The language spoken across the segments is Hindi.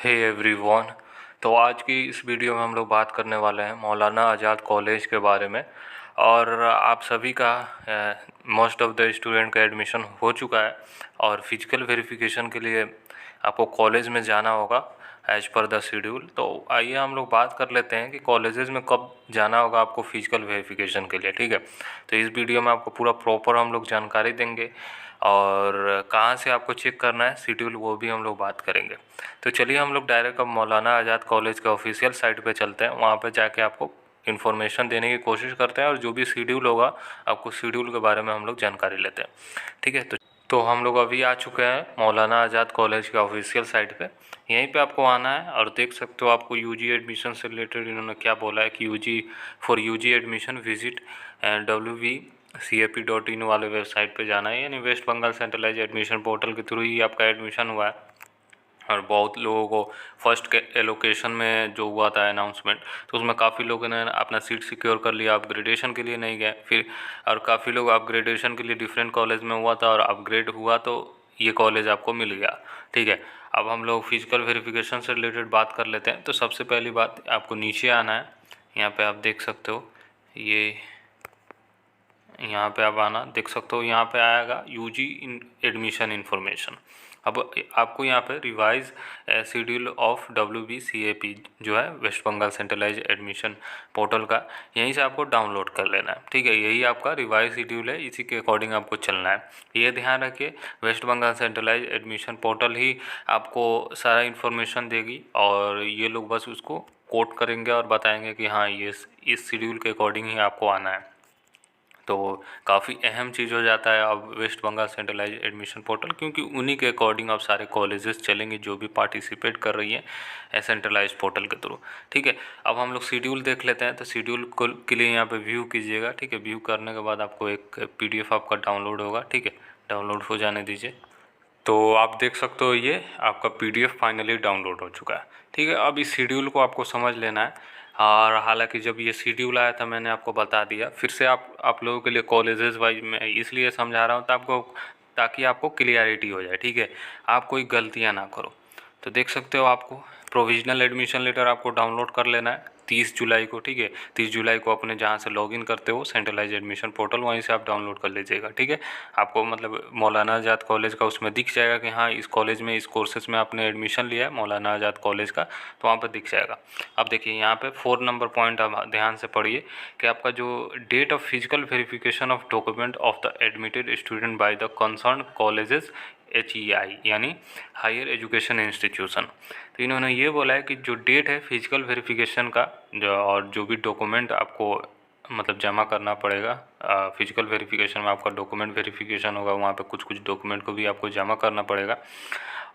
Hey everyone. तो आज की इस वीडियो में हम लोग बात करने वाले हैं मौलाना आज़ाद कॉलेज के बारे में। और आप सभी का मोस्ट ऑफ द स्टूडेंट का एडमिशन हो चुका है और फिजिकल वेरिफिकेशन के लिए आपको कॉलेज में जाना होगा एज पर द शेड्यूल। तो आइए हम लोग बात कर लेते हैं कि कॉलेजेस में कब जाना होगा आपको फिजिकल वेरिफिकेशन के लिए। ठीक है, तो इस वीडियो में आपको पूरा प्रॉपर हम लोग जानकारी देंगे और कहाँ से आपको चेक करना है शेड्यूल वो भी हम लोग बात करेंगे। तो चलिए हम लोग डायरेक्ट अब मौलाना आज़ाद कॉलेज के ऑफिशियल साइट पे चलते हैं, वहाँ पे जाके आपको इन्फॉर्मेशन देने की कोशिश करते हैं और जो भी शेड्यूल होगा आपको शेड्यूल के बारे में हम लोग जानकारी लेते हैं। ठीक है, तो हम लोग अभी आ चुके हैं मौलाना आज़ाद कॉलेज के ऑफिशियल साइट पे। यहीं पे आपको आना है और देख सकते हो आपको यूजी एडमिशन से रिलेटेड इन्होंने क्या बोला है कि यूजी एडमिशन विजिट www.cap.in वाले वेबसाइट पे जाना है, यानी West Bengal centralise admission portal के थ्रू ही आपका एडमिशन हुआ है। और बहुत लोगों को फर्स्ट के एलोकेशन में जो हुआ था अनाउंसमेंट, तो उसमें काफ़ी लोगों ने अपना सीट सिक्योर कर लिया, अपग्रेडेशन के लिए नहीं गए फिर। और काफ़ी लोग अपग्रेडेशन के लिए डिफरेंट कॉलेज में हुआ था और अपग्रेड हुआ तो ये कॉलेज आपको मिल गया। ठीक है, अब हम लोग फिजिकल वेरिफिकेशन से रिलेटेड बात कर लेते हैं। तो सबसे पहली बात आपको नीचे आना है, यहाँ पे आप देख सकते हो यहाँ पे आप आना देख सकते हो, यहाँ पे आएगा यूजी एडमिशन इन्फॉर्मेशन। अब आपको यहाँ पे रिवाइज शेड्यूल ऑफ WBCAP जो है West Bengal centralise admission portal का, यहीं से आपको डाउनलोड कर लेना है। ठीक है, यही आपका रिवाइज शेड्यूल है, इसी के अकॉर्डिंग आपको चलना है। ये ध्यान रखिए, West Bengal centralise admission portal ही आपको सारा इन्फॉर्मेशन देगी और ये लोग बस उसको कोट करेंगे और बताएंगे कि हाँ ये इस शेड्यूल के अकॉर्डिंग ही आपको आना है। तो काफ़ी अहम चीज़ हो जाता है अब West Bengal centralise admission portal, क्योंकि उन्हीं के अकॉर्डिंग अब सारे कॉलेजेस चलेंगे जो भी पार्टिसिपेट कर रही हैं सेंट्रलाइज पोर्टल के थ्रू। ठीक है, अब हम लोग शेड्यूल देख लेते हैं। तो शेड्यूल के लिए यहाँ पे व्यू कीजिएगा। ठीक है, व्यू करने के बाद आपको एक PDF आपका डाउनलोड होगा। ठीक है, डाउनलोड हो जाने दीजिए। तो आप देख सकते हो ये आपका PDF फाइनली डाउनलोड हो चुका है। ठीक है, अब इस शेड्यूल को आपको समझ लेना है। और हालांकि जब ये शेड्यूल आया था मैंने आपको बता दिया, फिर से आप लोगों के लिए कॉलेजेस वाइज मैं इसलिए समझा रहा हूँ ताकि आपको क्लियरिटी हो जाए। ठीक है, आप कोई गलतियाँ ना करो। तो देख सकते हो आपको प्रोविजनल एडमिशन लेटर आपको डाउनलोड कर लेना है 30 जुलाई को। ठीक है, 30 जुलाई को अपने जहाँ से लॉगिन करते हो सेंट्रलाइज एडमिशन पोर्टल, वहीं से आप डाउनलोड कर लीजिएगा। ठीक है, आपको मतलब मौलाना आज़ाद कॉलेज का उसमें दिख जाएगा कि हाँ इस कॉलेज में इस कोर्सेज में आपने एडमिशन लिया है मौलाना आज़ाद कॉलेज का, तो वहाँ पर दिख जाएगा। अब देखिए यहाँ पे 4 नंबर पॉइंट आप ध्यान से पढ़िए कि आपका जो date of physical verification of document of the admitted student by the concern colleges HEI यानी हायर एजुकेशन इंस्टीट्यूशन। तो इन्होंने ये बोला है कि जो डेट है फिजिकल वेरिफिकेशन का और जो भी डॉक्यूमेंट आपको मतलब जमा करना पड़ेगा फिजिकल वेरिफिकेशन में, आपका डॉक्यूमेंट वेरिफिकेशन होगा, वहाँ पे कुछ डॉक्यूमेंट को भी आपको जमा करना पड़ेगा।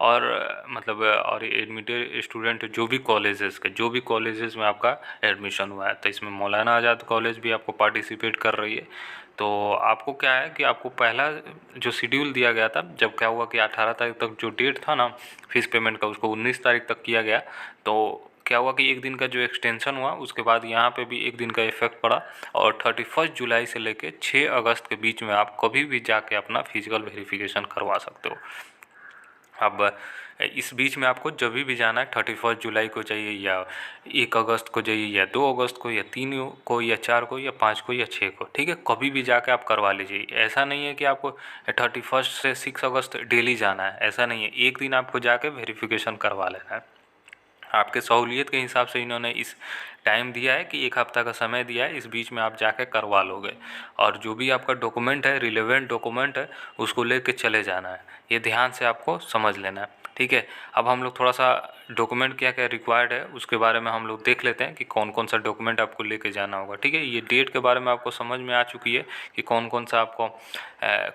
और मतलब और एडमिटेड स्टूडेंट जो भी कॉलेजेस में आपका एडमिशन हुआ है, तो इसमें मौलाना आज़ाद कॉलेज भी आपको पार्टिसिपेट कर रही है। तो आपको क्या है कि आपको पहला जो शेड्यूल दिया गया था, जब क्या हुआ कि 18 तारीख तक जो डेट था ना फीस पेमेंट का, उसको 19 तारीख तक किया गया। तो क्या हुआ कि एक दिन का जो एक्सटेंशन हुआ उसके बाद यहाँ पे भी एक दिन का इफेक्ट पड़ा और 31 जुलाई से लेके 6 अगस्त के बीच में आप कभी भी जाके अपना फिजिकल वेरिफिकेशन करवा सकते हो। अब इस बीच में आपको जब भी जाना है 31 जुलाई को चाहिए या 1 अगस्त को चाहिए या 2 अगस्त को या 3 को या 4 को या 5 को या 6 को, ठीक है, कभी भी जाके आप करवा लीजिए। ऐसा नहीं है कि आपको 31 से 6 अगस्त डेली जाना है, ऐसा नहीं है। एक दिन आपको जाके वेरिफिकेशन करवा लेना है। आपके सहूलियत के हिसाब से इन्होंने इस टाइम दिया है कि 1 हफ्ता का समय दिया है, इस बीच में आप जाके करवा लोगे। और जो भी आपका डॉक्यूमेंट है, रिलेवेंट डॉक्यूमेंट है, उसको लेके चले जाना है। ये ध्यान से आपको समझ लेना है। ठीक है, अब हम लोग थोड़ा सा डॉक्यूमेंट क्या क्या रिक्वायर्ड है उसके बारे में हम लोग देख लेते हैं कि कौन कौन सा डॉक्यूमेंट आपको लेके जाना होगा। ठीक है, ये डेट के बारे में आपको समझ में आ चुकी है कि कौन कौन सा आपको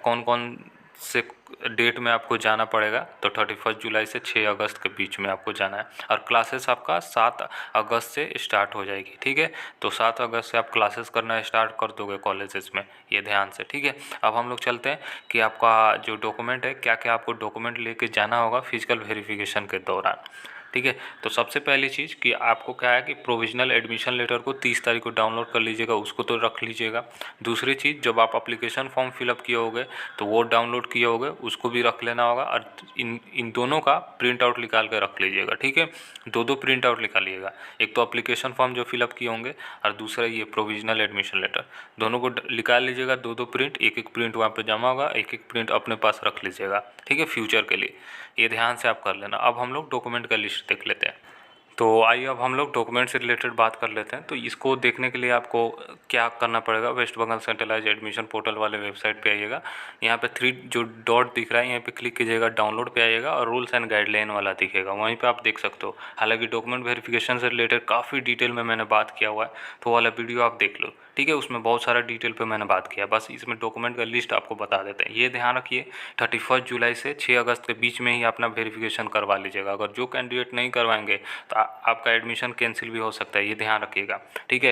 कौन कौन से डेट में आपको जाना पड़ेगा। तो 31 जुलाई से 6 अगस्त के बीच में आपको जाना है और क्लासेस आपका 7 अगस्त से स्टार्ट हो जाएगी। ठीक है, तो 7 अगस्त से आप क्लासेस करना स्टार्ट कर दोगे कॉलेजेस में, ये ध्यान से। ठीक है, अब हम लोग चलते हैं कि आपका जो डॉक्यूमेंट है, क्या क्या आपको डॉक्यूमेंट लेके जाना होगा फिजिकल वेरिफिकेशन के दौरान। ठीक है, तो सबसे पहली चीज़ कि आपको क्या है कि प्रोविजनल एडमिशन लेटर को 30 तारीख को डाउनलोड कर लीजिएगा, उसको तो रख लीजिएगा। दूसरी चीज़, जब आप अप्लीकेशन फॉर्म फिलअप किए होगे तो वो डाउनलोड किए होगे, उसको भी रख लेना होगा और इन दोनों का प्रिंट आउट निकाल के रख लीजिएगा, ठीक है। दो प्रिंट आउट निकालिएगा, एक तो एप्लीकेशन फॉर्म जो फिलअप किए होंगे और दूसरा ये प्रोविजनल एडमिशन लेटर, दोनों को निकाल लीजिएगा। दो प्रिंट, एक प्रिंट वहाँ पे जमा होगा, एक प्रिंट अपने पास रख लीजिएगा, ठीक है, फ्यूचर के लिए। ये ध्यान से आप कर लेना। अब हम लोग डॉक्यूमेंट का लिस्ट देख लेते हैं। तो आइए अब हम लोग डॉक्यूमेंट से रिलेटेड बात कर लेते हैं। तो इसको देखने के लिए आपको क्या करना पड़ेगा, West Bengal centralise admission portal वाले वेबसाइट पे आइएगा। यहाँ पे 3 जो डॉट दिख रहा है यहाँ पे क्लिक कीजिएगा, डाउनलोड पे आइएगा और रूल्स एंड गाइडलाइन वाला दिखेगा, वहीं पे आप देख सकते हो। हालांकि डॉक्यूमेंट वेरिफिकेशन से रिलेटेड काफ़ी डिटेल में मैंने बात किया हुआ है, तो वो वाला वीडियो आप देख लो, ठीक है। उसमें बहुत सारा डिटेल पे मैंने बात किया, बस इसमें डॉक्यूमेंट का लिस्ट आपको बता देते हैं। ये ध्यान रखिए 31 जुलाई से 6 अगस्त के बीच में ही अपना वेरिफिकेशन करवा लीजिएगा। अगर जो कैंडिडेट नहीं करवाएंगे तो आपका एडमिशन कैंसिल भी हो सकता है, ये ध्यान रखिएगा, ठीक है।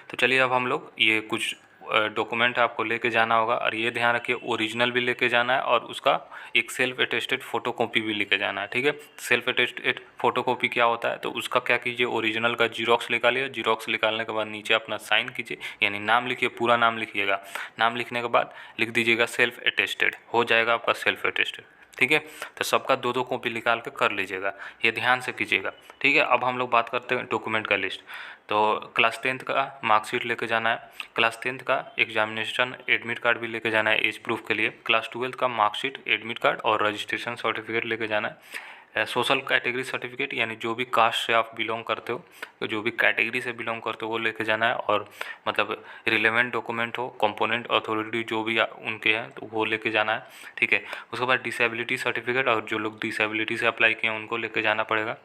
तो चलिए अब हम लोग ये कुछ डॉक्यूमेंट आपको लेके जाना होगा और ये ध्यान रखिए ओरिजिनल भी लेके जाना है और उसका एक सेल्फ अटेस्टेड फ़ोटोकॉपी भी लेके जाना है, ठीक है। सेल्फ अटेस्टेड फ़ोटोकॉपी क्या होता है, तो उसका क्या कीजिए, ओरिजिनल का जीरोक्स निकालिए, जीरोक्स निकालने के बाद नीचे अपना साइन कीजिए, यानी नाम लिखिए, पूरा नाम लिखिएगा। नाम लिखने के बाद लिख दीजिएगा सेल्फ अटेस्टेड, हो जाएगा आपका सेल्फ अटेस्टेड, ठीक है। तो सबका दो कॉपी निकाल के कर लीजिएगा, ये ध्यान से कीजिएगा, ठीक है। अब हम लोग बात करते हैं डॉक्यूमेंट का लिस्ट। तो क्लास 10th का मार्कशीट लेके जाना है, क्लास 10th का एग्जामिनेशन एडमिट कार्ड भी लेके जाना है एज प्रूफ के लिए, क्लास 12th का मार्कशीट, एडमिट कार्ड और रजिस्ट्रेशन सर्टिफिकेट लेके जाना है। सोशल कैटेगरी सर्टिफिकेट, यानी जो भी कास्ट से आप बिलोंग करते हो, तो जो भी कैटेगरी से बिलोंग करते हो वो लेके जाना है, और मतलब रिलेवेंट डॉक्यूमेंट हो, कंपोनेंट अथॉरिटी जो भी उनके हैं तो वो लेके जाना है, ठीक है। उसके बाद डिसेबिलिटी सर्टिफिकेट, और जो लोग डिसेबिलिटी से अप्लाई किए हैं उनको लेके जाना पड़ेगा।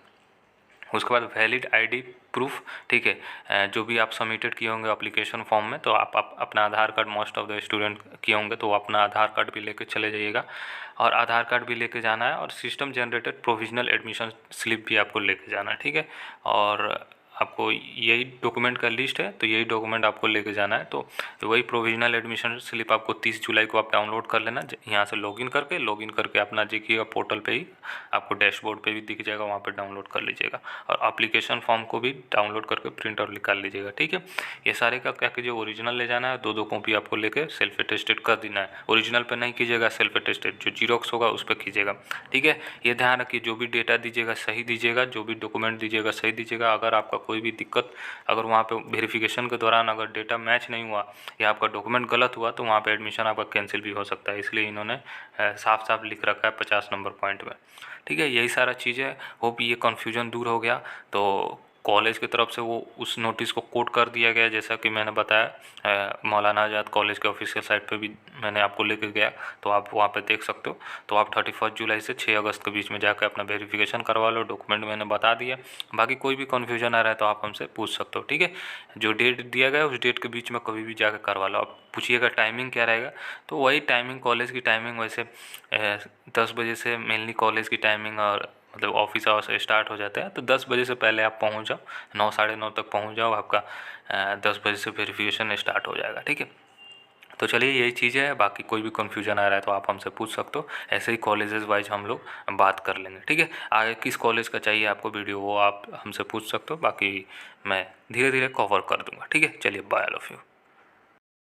उसके बाद वैलिड आईडी प्रूफ, ठीक है। जो भी आप सबमिटेड किए होंगे एप्लीकेशन फॉर्म में, तो आप अपना Aadhaar card, most of the student किए होंगे तो अपना आधार कार्ड भी लेके चले जाइएगा, और आधार कार्ड भी लेके जाना है, और system generated provisional admission slip भी आपको लेके जाना है, ठीक है। और आपको यही डॉक्यूमेंट का लिस्ट है, तो यही डॉक्यूमेंट आपको लेके जाना है। तो वही प्रोविजनल एडमिशन स्लिप आपको 30 जुलाई को आप डाउनलोड कर लेना, यहाँ से लॉगिन करके अपना देखिएगा पोर्टल पे ही, आपको डैशबोर्ड पे भी दिख जाएगा, वहाँ पे डाउनलोड कर लीजिएगा, और एप्लीकेशन फॉर्म को भी डाउनलोड करके प्रिंट आउट निकाल लीजिएगा, ठीक है। ये सारे का क्या कीजिए, ओरिजिनल ले जाना है, दो कॉपी आपको लेके सेल्फ अटेस्टेड कर देना है। ओरिजिनल पे नहीं कीजिएगा, सेल्फ अटेस्टेड जो जीरोक्स होगा उस पर कीजिएगा, ठीक है। ये ध्यान रखिए जो भी डेटा दीजिएगा सही दीजिएगा, जो भी डॉक्यूमेंट दीजिएगा सही दीजिएगा। अगर आपका कोई भी दिक्कत, अगर वहाँ पे वेरिफिकेशन के दौरान अगर डेटा मैच नहीं हुआ या आपका डॉक्यूमेंट गलत हुआ, तो वहाँ पे एडमिशन आपका कैंसिल भी हो सकता है, इसलिए इन्होंने साफ साफ लिख रखा है 50 नंबर पॉइंट में, ठीक है। यही सारा चीज़ है, होप ये कन्फ्यूजन दूर हो गया। तो कॉलेज की तरफ से वो उस नोटिस को कोट कर दिया गया, जैसा कि मैंने बताया, मौलाना आज़ाद कॉलेज के ऑफिशियल साइट पे भी मैंने आपको लेके गया, तो आप वहाँ पे देख सकते हो। तो आप 31 जुलाई से 6 अगस्त के बीच में जाकर अपना वेरिफिकेशन करवा लो, डॉक्यूमेंट मैंने बता दिया। बाकी कोई भी कन्फ्यूजन आ रहा है तो आप हमसे पूछ सकते हो, ठीक है। जो डेट दिया गया है उस डेट के बीच में कभी भी जाकर करवा लो। आप पूछिएगा टाइमिंग क्या रहेगा, तो वही टाइमिंग, कॉलेज की टाइमिंग वैसे 10 बजे से मेनली कॉलेज की टाइमिंग, और मतलब ऑफिस आवर्स स्टार्ट हो जाता है, तो 10 बजे से पहले आप पहुंच जाओ, 9 साढ़े 9 तक पहुंच जाओ, आपका 10 बजे से वेरिफिकेशन स्टार्ट हो जाएगा, ठीक है। तो चलिए यही चीज़ है, बाकी कोई भी कन्फ्यूजन आ रहा है तो आप हमसे पूछ सकते हो, ऐसे ही कॉलेजेस वाइज हम लोग बात कर लेंगे, ठीक है। आगे किस कॉलेज का चाहिए आपको वीडियो वो आप हमसे पूछ सकते हो, बाकी मैं धीरे धीरे कवर कर दूँगा, ठीक है। चलिए बाय, आई लव यू।